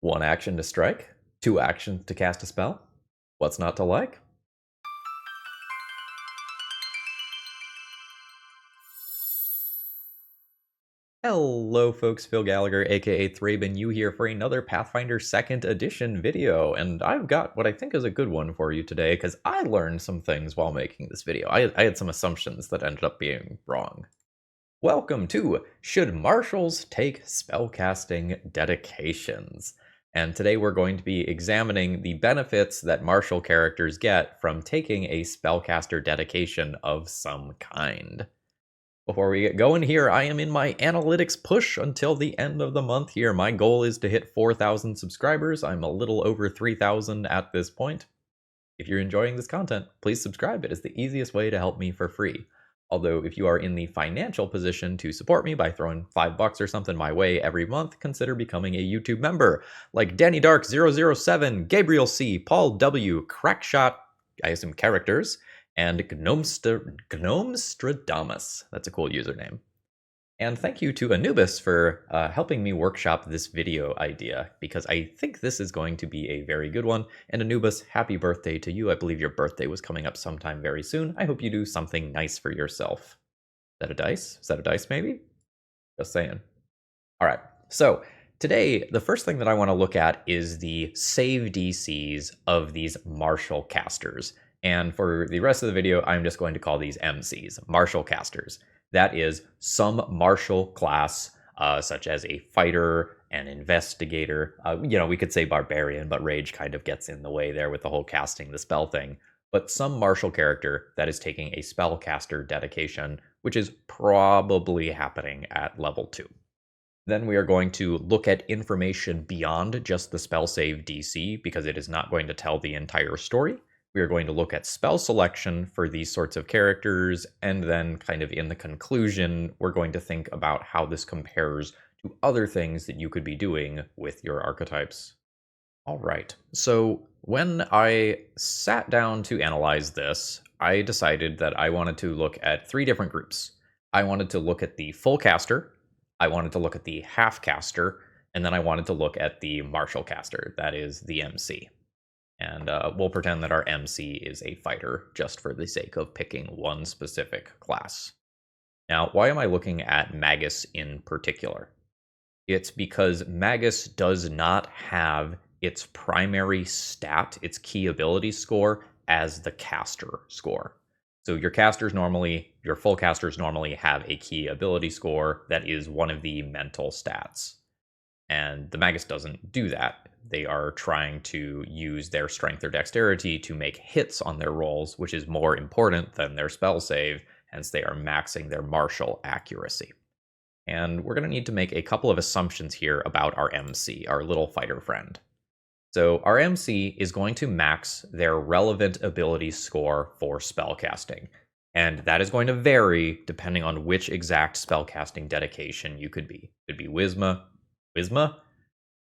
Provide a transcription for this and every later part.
One action to strike, two actions to cast a spell. What's not to like? Hello folks, Phil Gallagher, aka Thraben, you here for another Pathfinder 2nd Edition video, and I've got what I think is a good one for you today, because I learned some things while making this video. I had some assumptions that ended up being wrong. Welcome to Should Marshals Take Spellcasting Dedications? And today we're going to be examining the benefits that martial characters get from taking a spellcaster dedication of some kind. Before we get going here, I am in my analytics push until the end of the month here. My goal is to hit 4,000 subscribers. I'm a little over 3,000 at this point. If you're enjoying this content, please subscribe. It is the easiest way to help me for free. Although if you are in the financial position to support me by throwing $5 or something my way every month, consider becoming a YouTube member, like Danny Dark 007, Gabriel C, Paul W, Crackshot, I assume characters, and Gnomestradamus. That's a cool username. And thank you to Anubis for helping me workshop this video idea, because I think this is going to be a very good one. And Anubis, happy birthday to you. I believe your birthday was coming up sometime very soon. I hope you do something nice for yourself. Is that a dice? Is that a dice maybe? Just saying. All right, so today, the first thing that I want to look at is the save DCs of these martial casters. And for the rest of the video, I'm just going to call these MCs, martial casters. That is some martial class, such as a fighter, an investigator. We could say barbarian, but rage kind of gets in the way there with the whole casting the spell thing. But some martial character that is taking a spellcaster dedication, which is probably happening at level 2. Then we are going to look at information beyond just the spell save DC, because it is not going to tell the entire story. We are going to look at spell selection for these sorts of characters, and then kind of in the conclusion, we're going to think about how this compares to other things that you could be doing with your archetypes. All right, so when I sat down to analyze this, I decided that I wanted to look at 3 different groups. I wanted to look at the full caster, I wanted to look at the half caster, and then I wanted to look at the martial caster, that is the MC. And we'll pretend that our MC is a fighter, just for the sake of picking one specific class. Now, why am I looking at Magus in particular? It's because Magus does not have its primary stat, its key ability score, as the caster score. So your full casters normally have a key ability score that is one of the mental stats. And the Magus doesn't do that. They are trying to use their strength or dexterity to make hits on their rolls, which is more important than their spell save, hence they are maxing their martial accuracy. And we're going to need to make a couple of assumptions here about our MC, our little fighter friend. So our MC is going to max their relevant ability score for spellcasting. And that is going to vary depending on which exact spellcasting dedication you could be. Could be Wisma?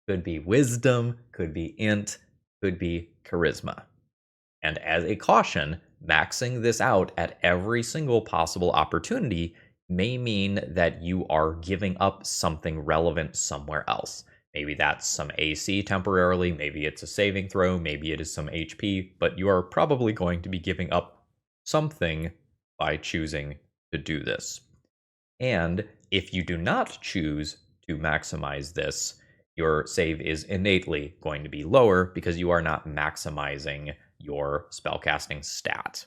Could be Wisdom, could be Int, could be Charisma. And as a caution, maxing this out at every single possible opportunity may mean that you are giving up something relevant somewhere else. Maybe that's some AC temporarily, maybe it's a saving throw, maybe it is some HP, but you are probably going to be giving up something by choosing to do this. And if you do not choose to maximize this, your save is innately going to be lower because you are not maximizing your spellcasting stat.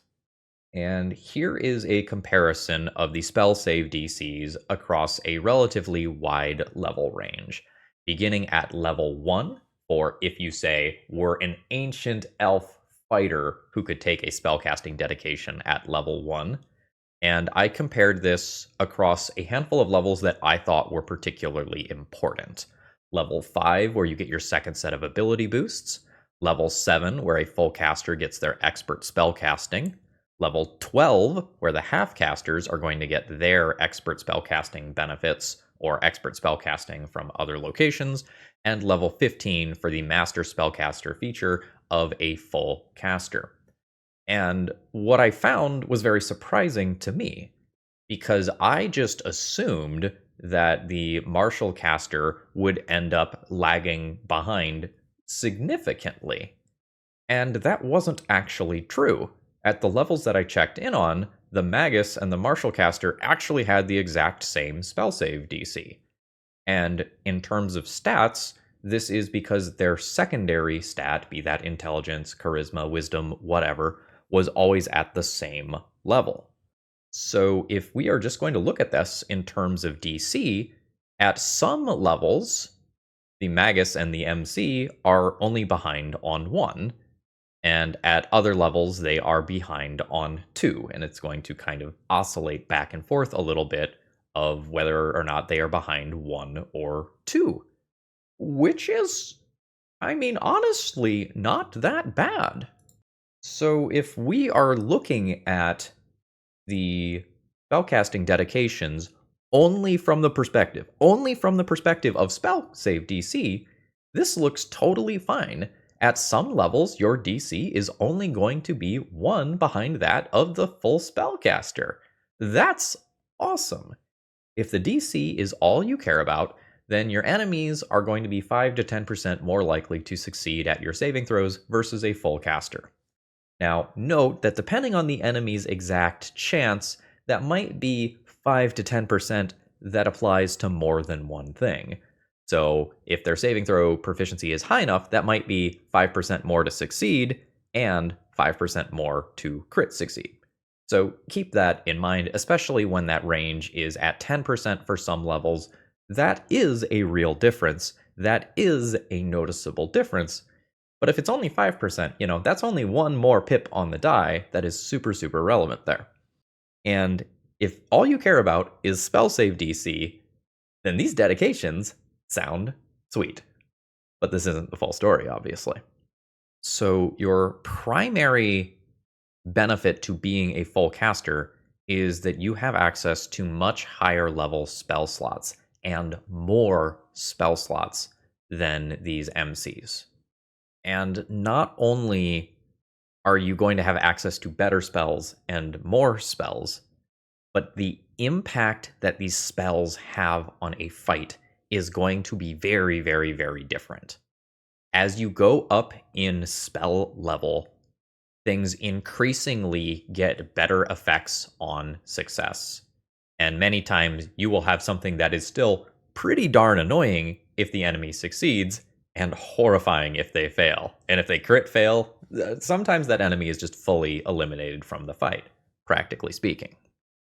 And here is a comparison of the spell save DCs across a relatively wide level range. Beginning at level 1, or if you say, we're an ancient elf fighter who could take a spellcasting dedication at level 1. And I compared this across a handful of levels that I thought were particularly important. Level 5, where you get your second set of ability boosts. Level 7, where a full caster gets their expert spellcasting. Level 12, where the half casters are going to get their expert spellcasting benefits or expert spellcasting from other locations. And level 15 for the master spellcaster feature of a full caster. And what I found was very surprising to me, because I just assumed that the martial caster would end up lagging behind significantly. And that wasn't actually true. At the levels that I checked in on, the Magus and the martial caster actually had the exact same spell save DC. And in terms of stats, this is because their secondary stat, be that intelligence, charisma, wisdom, whatever, was always at the same level. So if we are just going to look at this in terms of DC, at some levels, the Magus and the MC are only behind on 1, and at other levels, they are behind on 2, and it's going to kind of oscillate back and forth a little bit of whether or not they are behind 1 or 2, which is, I mean, honestly, not that bad. So if we are looking at the spellcasting dedications only from the perspective of spell save DC, this looks totally fine. At some levels, your DC is only going to be 1 behind that of the full spellcaster. That's awesome. If the DC is all you care about, then your enemies are going to be 5 to 10% more likely to succeed at your saving throws versus a full caster. Now, note that depending on the enemy's exact chance, that might be 5 to 10% that applies to more than one thing. So if their saving throw proficiency is high enough, that might be 5% more to succeed and 5% more to crit succeed. So keep that in mind, especially when that range is at 10% for some levels. That is a real difference. That is a noticeable difference. But if it's only 5%, that's only 1 more pip on the die that is super, super relevant there. And if all you care about is spell save DC, then these dedications sound sweet. But this isn't the full story, obviously. So your primary benefit to being a full caster is that you have access to much higher level spell slots and more spell slots than these MCs. And not only are you going to have access to better spells and more spells, but the impact that these spells have on a fight is going to be very, very, very different. As you go up in spell level, things increasingly get better effects on success. And many times you will have something that is still pretty darn annoying if the enemy succeeds, and horrifying if they fail. And if they crit fail, sometimes that enemy is just fully eliminated from the fight, practically speaking.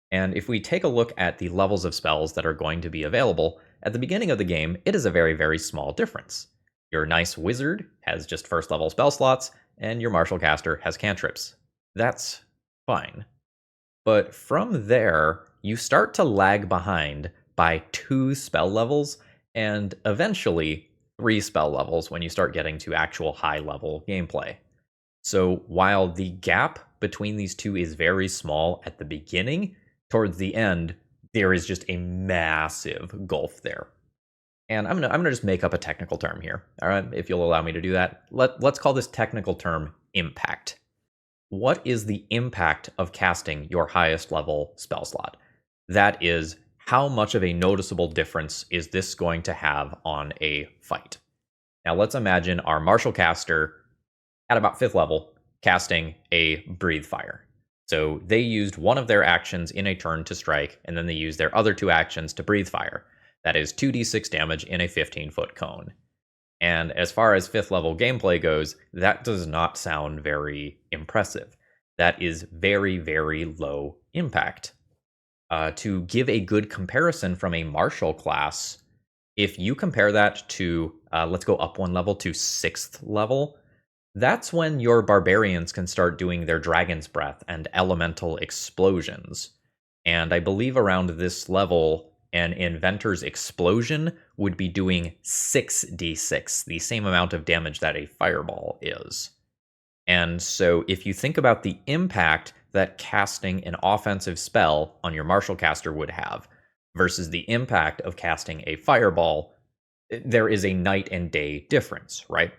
And if we take a look at the levels of spells that are going to be available, at the beginning of the game, it is a very, very small difference. Your nice wizard has just first level spell slots, and your martial caster has cantrips. That's fine. But from there, you start to lag behind by 2 spell levels, and eventually 3 spell levels when you start getting to actual high-level gameplay. So while the gap between these two is very small at the beginning, towards the end, there is just a massive gulf there. And I'm gonna just make up a technical term here, all right, if you'll allow me to do that. Let's call this technical term impact. What is the impact of casting your highest level spell slot? That is, how much of a noticeable difference is this going to have on a fight? Now let's imagine our martial caster at about 5th level casting a breathe fire. So they used one of their actions in a turn to strike, and then they used their other 2 actions to breathe fire. That is 2d6 damage in a 15-foot cone. And as far as 5th level gameplay goes, that does not sound very impressive. That is very, very low impact. To give a good comparison from a martial class, if you compare that to, let's go up 1 level to 6th level, that's when your barbarians can start doing their dragon's breath and elemental explosions. And I believe around this level, an inventor's explosion would be doing 6d6, the same amount of damage that a fireball is. And so if you think about the impact that casting an offensive spell on your martial caster would have versus the impact of casting a fireball, there is a night and day difference, right?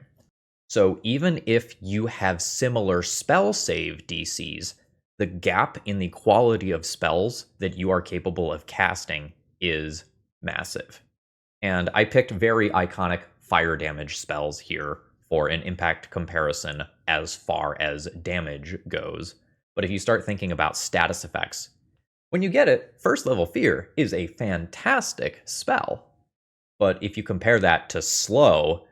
So even if you have similar spell save DCs, the gap in the quality of spells that you are capable of casting is massive. And I picked very iconic fire damage spells here for an impact comparison as far as damage goes. But if you start thinking about status effects, when you get it, first level Fear is a fantastic spell. But if you compare that to Slow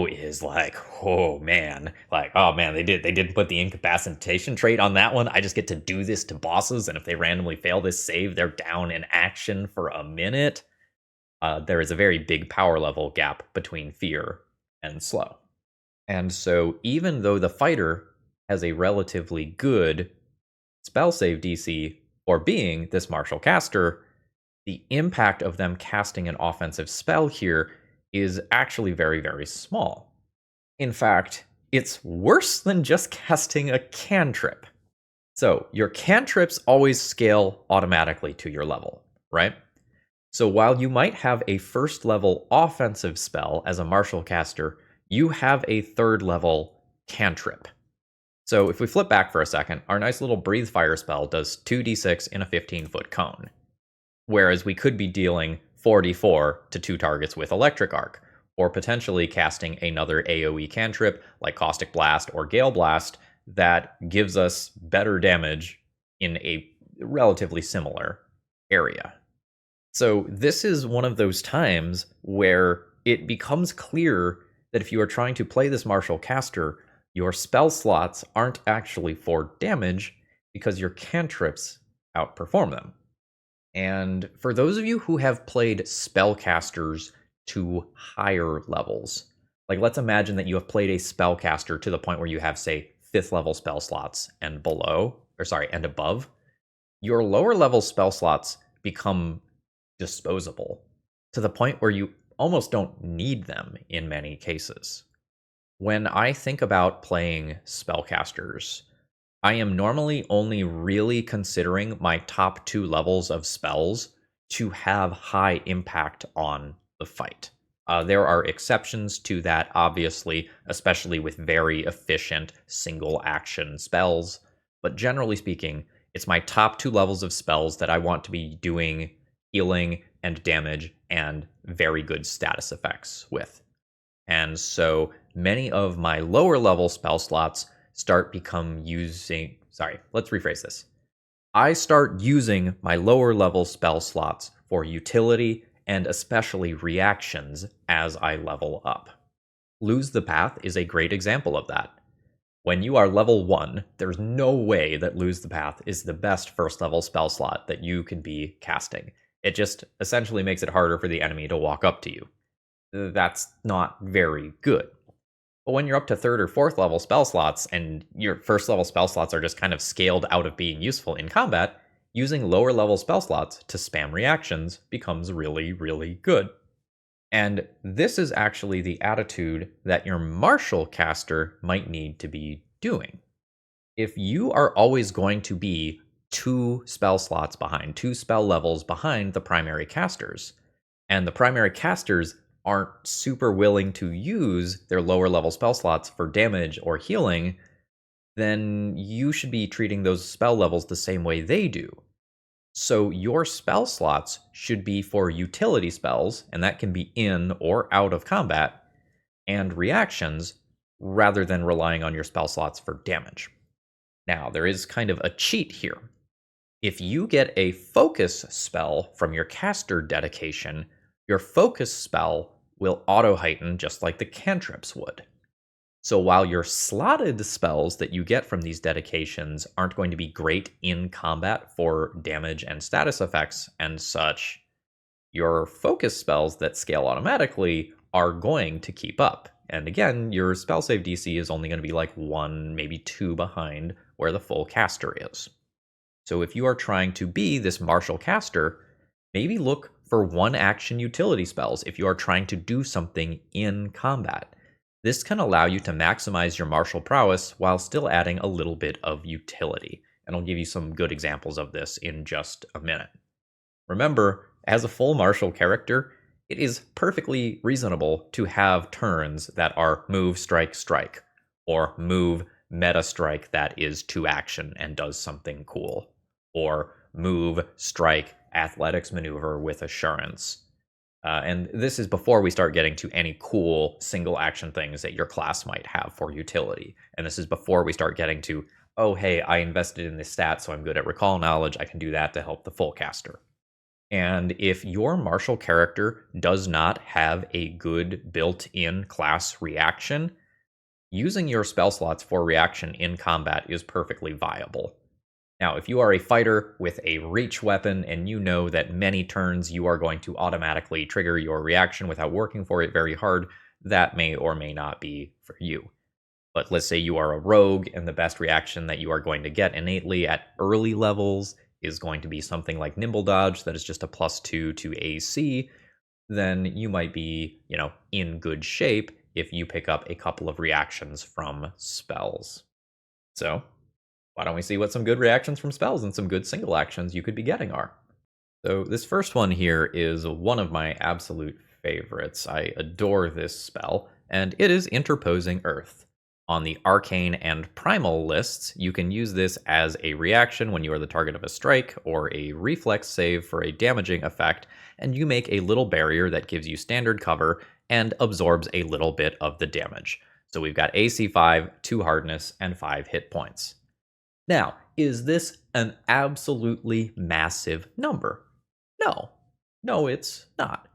is like, oh man, they didn't put the incapacitation trait on that one. I just get to do this to bosses, and if they randomly fail this save, they're down in action for a minute. There is a very big power level gap between Fear and Slow. And so even though the fighter has a relatively good spell save DC for being this martial caster, the impact of them casting an offensive spell here is actually very, very small. In fact, it's worse than just casting a cantrip. So your cantrips always scale automatically to your level, right? So while you might have a first level offensive spell as a martial caster, you have a third level cantrip. So if we flip back for a second, our nice little Breathe Fire spell does 2d6 in a 15-foot cone, whereas we could be dealing 4d4 to 2 targets with Electric Arc, or potentially casting another AoE cantrip like Caustic Blast or Gale Blast that gives us better damage in a relatively similar area. So this is one of those times where it becomes clear that if you are trying to play this martial caster, your spell slots aren't actually for damage because your cantrips outperform them. And for those of you who have played spellcasters to higher levels, like let's imagine that you have played a spellcaster to the point where you have, say, 5th level spell slots and above, your lower level spell slots become disposable to the point where you almost don't need them in many cases. When I think about playing spellcasters, I am normally only really considering my top 2 levels of spells to have high impact on the fight. There are exceptions to that, obviously, especially with very efficient single action spells, but generally speaking, it's my top 2 levels of spells that I want to be doing healing and damage and very good status effects with. And so many of my lower level spell slots start let's rephrase this. I start using my lower level spell slots for utility and especially reactions as I level up. Lose the Path is a great example of that. When you are level 1, there's no way that Lose the Path is the best first level spell slot that you can be casting. It just essentially makes it harder for the enemy to walk up to you. That's not very good. But when you're up to 3rd or 4th level spell slots and your first level spell slots are just kind of scaled out of being useful in combat, using lower level spell slots to spam reactions becomes really, really good. And this is actually the attitude that your martial caster might need to be doing. If you are always going to be 2 spell slots behind, 2 spell levels behind the primary casters, and the primary casters aren't super willing to use their lower level spell slots for damage or healing, then you should be treating those spell levels the same way they do. So your spell slots should be for utility spells, and that can be in or out of combat, and reactions, rather than relying on your spell slots for damage. Now, there is kind of a cheat here. If you get a focus spell from your caster dedication, your focus spell will auto-heighten just like the cantrips would. So while your slotted spells that you get from these dedications aren't going to be great in combat for damage and status effects and such, your focus spells that scale automatically are going to keep up. And again, your spell save DC is only going to be like 1, maybe 2 behind where the full caster is. So if you are trying to be this martial caster, maybe look for 1-action utility spells if you are trying to do something in combat. This can allow you to maximize your martial prowess while still adding a little bit of utility. And I'll give you some good examples of this in just a minute. Remember, as a full martial character, it is perfectly reasonable to have turns that are move, strike, strike, or move, meta strike that is 2-action and does something cool, or move, strike, athletics maneuver with assurance. And this is before we start getting to any cool single action things that your class might have for utility. And this is before we start getting to, oh, hey, I invested in this stat, so I'm good at recall knowledge. I can do that to help the full caster. And if your martial character does not have a good built-in class reaction, using your spell slots for reaction in combat is perfectly viable. Now, if you are a fighter with a reach weapon and you know that many turns you are going to automatically trigger your reaction without working for it very hard, that may or may not be for you. But let's say you are a rogue and the best reaction that you are going to get innately at early levels is going to be something like Nimble Dodge that is just a +2 to AC, then you might be, in good shape if you pick up a couple of reactions from spells. So, why don't we see what some good reactions from spells and some good single actions you could be getting are. So this first one here is one of my absolute favorites. I adore this spell, and it is Interposing Earth. On the Arcane and Primal lists, you can use this as a reaction when you are the target of a strike or a reflex save for a damaging effect, and you make a little barrier that gives you standard cover and absorbs a little bit of the damage. So we've got AC 5, 2 hardness, and 5 hit points. Now, is this an absolutely massive number? No, it's not.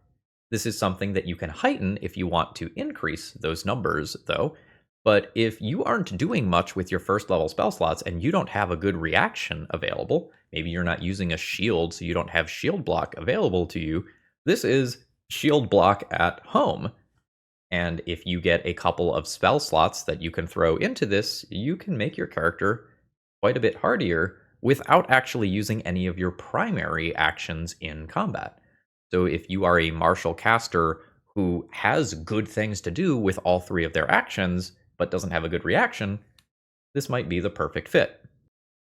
This is something that you can heighten if you want to increase those numbers, though. But if you aren't doing much with your first level spell slots and you don't have a good reaction available, maybe you're not using a shield, so you don't have shield block available to you, this is shield block at home. And if you get a couple of spell slots that you can throw into this, you can make your character quite a bit hardier without actually using any of your primary actions in combat. So if you are a martial caster who has good things to do with all 3 of their actions, but doesn't have a good reaction, this might be the perfect fit.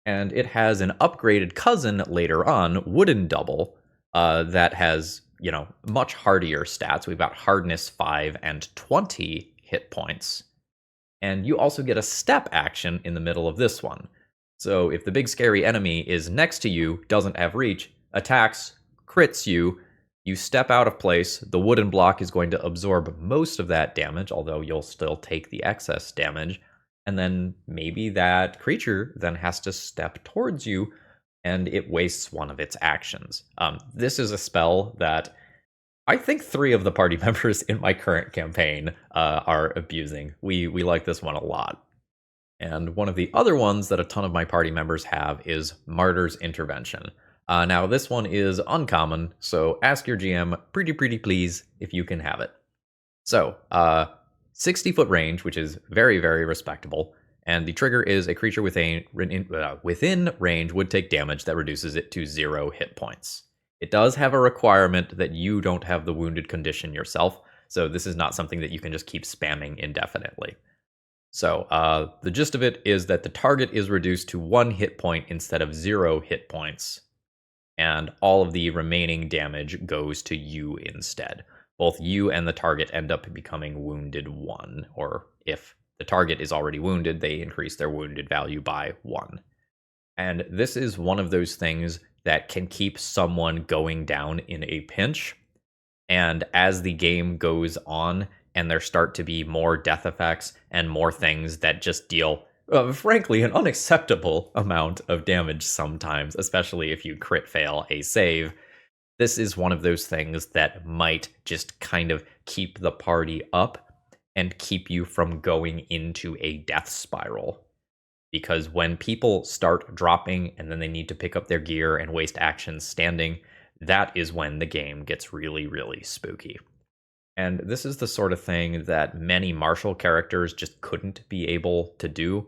And it has an upgraded cousin later on, Wooden Double, that has, much hardier stats. We've got hardness 5 and 20 hit points. And you also get a step action in the middle of this one. So if the big scary enemy is next to you, doesn't have reach, attacks, crits you, you step out of place, the wooden block is going to absorb most of that damage, although you'll still take the excess damage, and then maybe that creature then has to step towards you, and it wastes one of its actions. This is a spell that I think 3 of the party members in my current campaign are abusing. We like this one a lot. And one of the other ones that a ton of my party members have is Martyr's Intervention. Now, this one is uncommon, so ask your GM pretty please if you can have it. So, 60-foot range, which is very, very respectable, and the trigger is a creature within range would take damage that reduces it to 0 hit points. It does have a requirement that you don't have the wounded condition yourself, so this is not something that you can just keep spamming indefinitely. So, the gist of it is that the target is reduced to 1 hit point instead of 0 hit points, and all of the remaining damage goes to you instead. Both you and the target end up becoming wounded 1, or if the target is already wounded, they increase their wounded value by 1. And this is one of those things that can keep someone going down in a pinch, and as the game goes on, and there start to be more death effects and more things that just deal, frankly, an unacceptable amount of damage sometimes, especially if you crit fail a save. This is one of those things that might just kind of keep the party up and keep you from going into a death spiral. Because when people start dropping and then they need to pick up their gear and waste actions standing, that is when the game gets really, really spooky. And this is the sort of thing that many martial characters just couldn't be able to do.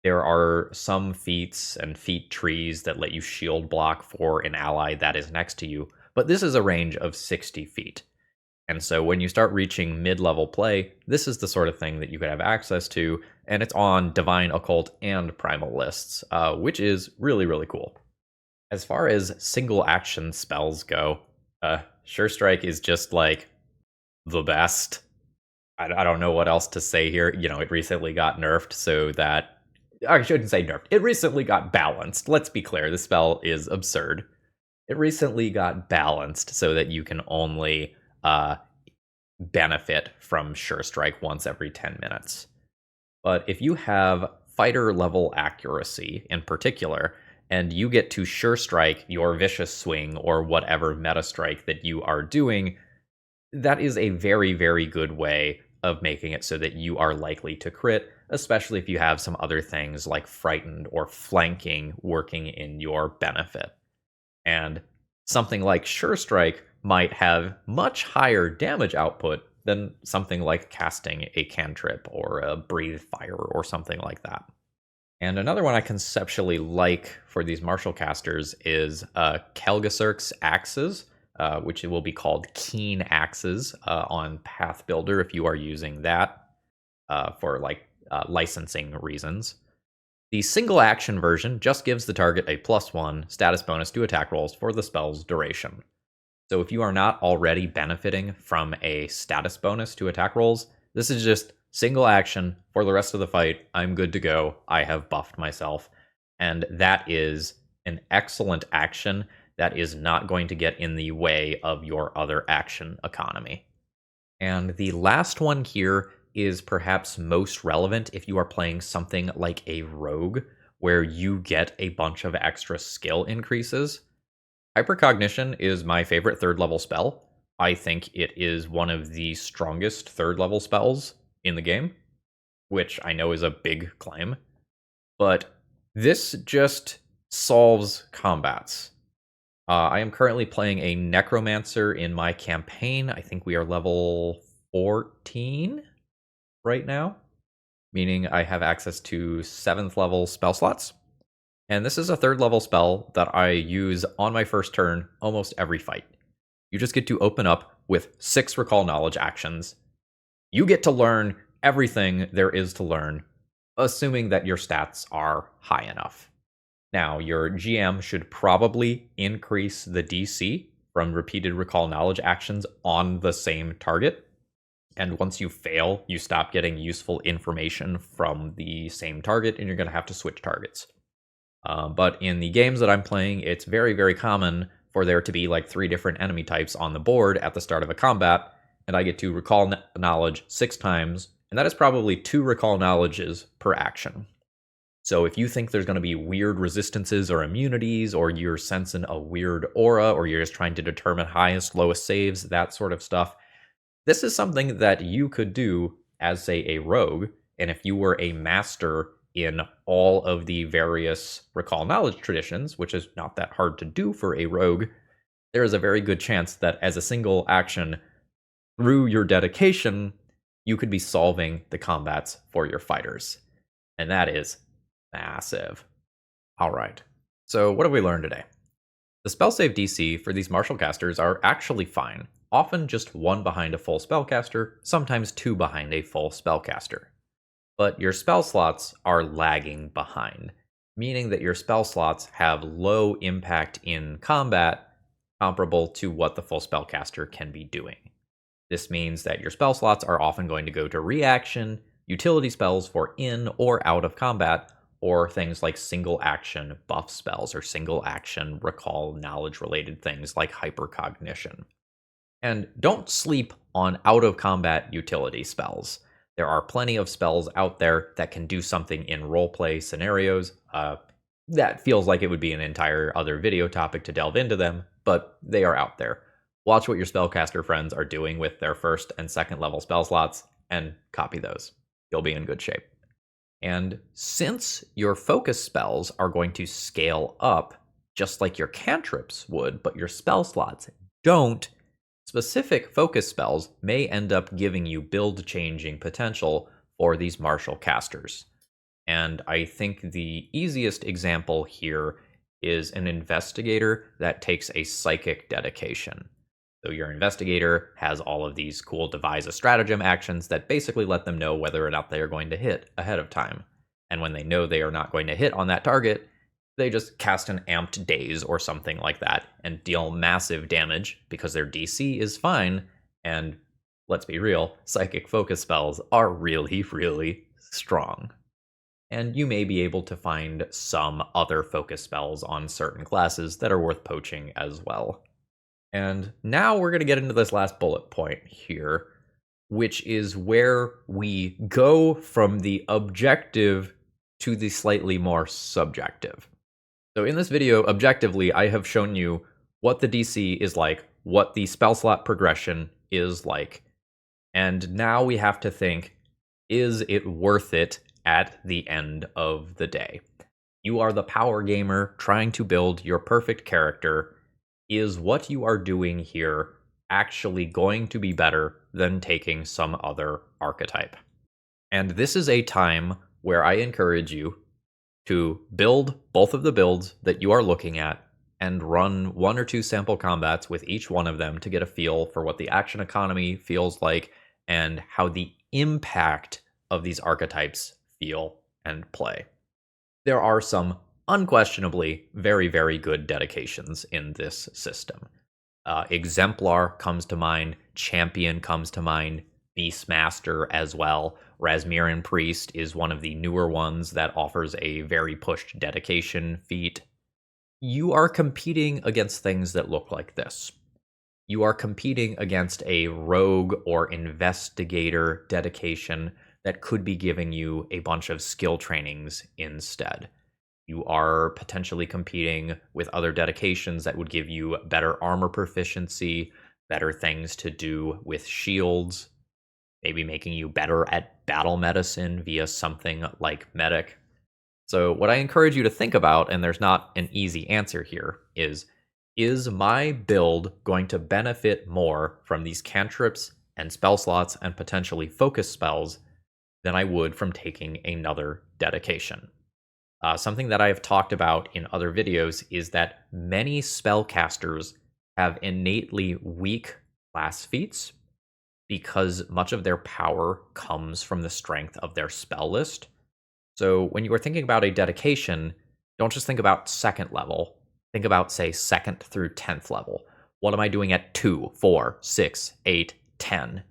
There are some feats and feat trees that let you shield block for an ally that is next to you, but this is a range of 60 feet. And so when you start reaching mid-level play, this is the sort of thing that you could have access to, and it's on Divine, Occult, and Primal lists, which is really, really cool. As far as single action spells go, Sure Strike is just like the best. I don't know what else to say here. It recently got nerfed so that, I shouldn't say nerfed. It recently got balanced. Let's be clear, the spell is absurd. It recently got balanced so that you can only uh, benefit from Sure Strike once every 10 minutes. But if you have fighter level accuracy in particular, and you get to Sure Strike your Vicious Swing or whatever meta strike that you are doing, that is a very, very good way of making it so that you are likely to crit, especially if you have some other things like Frightened or Flanking working in your benefit. And something like Sure Strike might have much higher damage output than something like casting a cantrip or a Breathe Fire or something like that. And another one I conceptually like for these martial casters is Kelgasirk's Axes, which will be called Keen Axes on Path Builder if you are using that for licensing reasons. The single action version just gives the target a +1 status bonus to attack rolls for the spell's duration. So if you are not already benefiting from a status bonus to attack rolls, this is just single action for the rest of the fight. I'm good to go. I have buffed myself. And that is an excellent action that is not going to get in the way of your other action economy. And the last one here is perhaps most relevant if you are playing something like a rogue, where you get a bunch of extra skill increases. Hypercognition is my favorite third level spell. I think it is one of the strongest third level spells in the game, which I know is a big claim. But this just solves combats. I am currently playing a Necromancer in my campaign. I think we are level 14 right now, meaning I have access to 7th level spell slots. And this is a 3rd level spell that I use on my first turn almost every fight. You just get to open up with 6 Recall Knowledge actions. You get to learn everything there is to learn, assuming that your stats are high enough. Now, your GM should probably increase the DC from repeated Recall Knowledge actions on the same target. And once you fail, you stop getting useful information from the same target, and you're going to have to switch targets. But in the games that I'm playing, it's very, very common for there to be like 3 different enemy types on the board at the start of a combat, and I get to Recall Knowledge 6 times, and that is probably 2 Recall Knowledges per action. So if you think there's going to be weird resistances or immunities, or you're sensing a weird aura, or you're just trying to determine highest, lowest saves, that sort of stuff, this is something that you could do as, say, a rogue, and if you were a master in all of the various Recall Knowledge traditions, which is not that hard to do for a rogue, there is a very good chance that as a single action, through your dedication, you could be solving the combats for your fighters. And that is massive. All right, so what have we learned today? The spell save DC for these martial casters are actually fine, often just 1 behind a full spellcaster, sometimes 2 behind a full spellcaster. But your spell slots are lagging behind, meaning that your spell slots have low impact in combat comparable to what the full spellcaster can be doing. This means that your spell slots are often going to go to reaction, utility spells for in or out of combat, or things like single action buff spells or single action recall knowledge related things like hypercognition. And don't sleep on out of combat utility spells. There are plenty of spells out there that can do something in roleplay scenarios. That feels like it would be an entire other video topic to delve into them, but they are out there. Watch what your spellcaster friends are doing with their 1st and 2nd level spell slots and copy those. You'll be in good shape. And since your focus spells are going to scale up just like your cantrips would, but your spell slots don't, specific focus spells may end up giving you build-changing potential for these martial casters. And I think the easiest example here is an Investigator that takes a psychic dedication. So your Investigator has all of these cool devise a stratagem actions that basically let them know whether or not they are going to hit ahead of time. And when they know they are not going to hit on that target, they just cast an amped daze or something like that and deal massive damage because their DC is fine. And let's be real, psychic focus spells are really, really strong. and you may be able to find some other focus spells on certain classes that are worth poaching as well. And now we're going to get into this last bullet point here, which is where we go from the objective to the slightly more subjective. So in this video, objectively, I have shown you what the DC is like, what the spell slot progression is like, and now we have to think, is it worth it at the end of the day? You are the power gamer trying to build your perfect character. Is what you are doing here actually going to be better than taking some other archetype? And this is a time where I encourage you to build both of the builds that you are looking at and run 1 or 2 sample combats with each one of them to get a feel for what the action economy feels like and how the impact of these archetypes feel and play. There are some unquestionably very, very good dedications in this system. Exemplar comes to mind, Champion comes to mind, Beastmaster as well. Rasmussen Priest is one of the newer ones that offers a very pushed dedication feat. You are competing against things that look like this. You are competing against a rogue or investigator dedication that could be giving you a bunch of skill trainings instead. You are potentially competing with other dedications that would give you better armor proficiency, better things to do with shields, maybe making you better at battle medicine via something like medic. So what I encourage you to think about, and there's not an easy answer here, is my build going to benefit more from these cantrips and spell slots and potentially focus spells than I would from taking another dedication? Something that I have talked about in other videos is that many spellcasters have innately weak class feats because much of their power comes from the strength of their spell list. So when you are thinking about a dedication, don't just think about 2nd level. Think about, say, 2nd through 10th level. What am I doing at 2, 4, 6, 8, 10?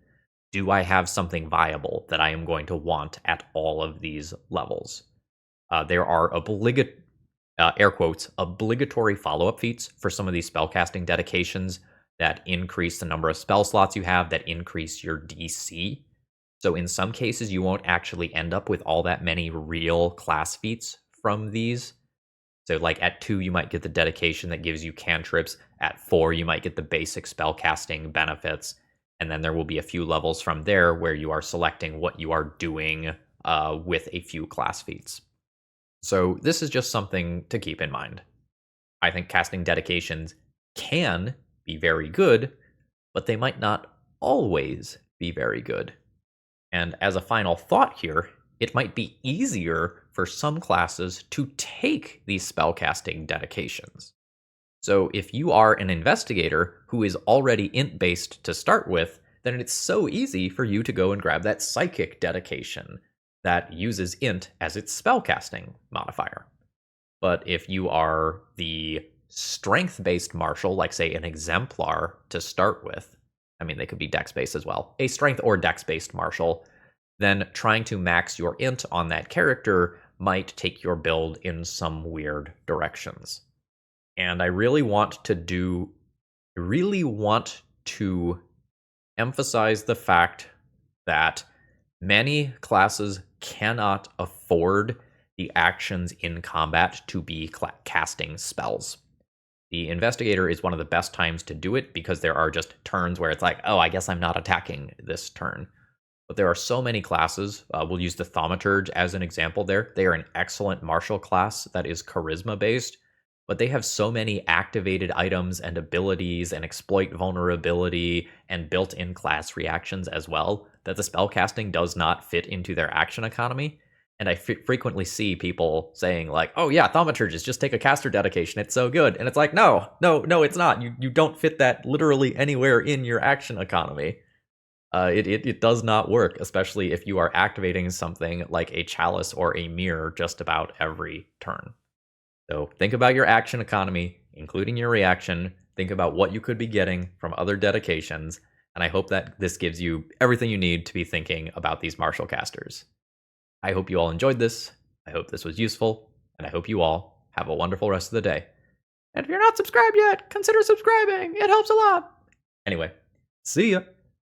Do I have something viable that I am going to want at all of these levels? There are air quotes, obligatory follow-up feats for some of these spellcasting dedications that increase the number of spell slots you have, that increase your DC. So in some cases, you won't actually end up with all that many real class feats from these. So like at 2, you might get the dedication that gives you cantrips. At 4, you might get the basic spellcasting benefits. And then there will be a few levels from there where you are selecting what you are doing with a few class feats. So this is just something to keep in mind. I think casting dedications can be very good, but they might not always be very good. And as a final thought here, it might be easier for some classes to take these spellcasting dedications. So if you are an investigator who is already int-based to start with, then it's so easy for you to go and grab that psychic dedication that uses int as its spellcasting modifier. But if you are the strength-based marshal, like say an exemplar to start with, I mean, they could be dex-based as well, a strength or dex-based marshal, then trying to max your int on that character might take your build in some weird directions. And I really want to emphasize the fact that many classes cannot afford the actions in combat to be casting spells. The Investigator is one of the best times to do it because there are just turns where it's like, oh, I guess I'm not attacking this turn. But there are so many classes. We'll use the Thaumaturge as an example there. They are an excellent martial class that is charisma-based, but they have so many activated items and abilities and exploit vulnerability and built-in class reactions as well that the spellcasting does not fit into their action economy. And I frequently see people saying like, oh yeah, Thaumaturges, just take a caster dedication, it's so good. And it's like, no, it's not. You don't fit that literally anywhere in your action economy. It does not work, especially if you are activating something like a chalice or a mirror just about every turn. So think about your action economy, including your reaction. Think about what you could be getting from other dedications. And I hope that this gives you everything you need to be thinking about these martial casters. I hope you all enjoyed this. I hope this was useful, and I hope you all have a wonderful rest of the day. And if you're not subscribed yet, consider subscribing. It helps a lot. Anyway, see ya.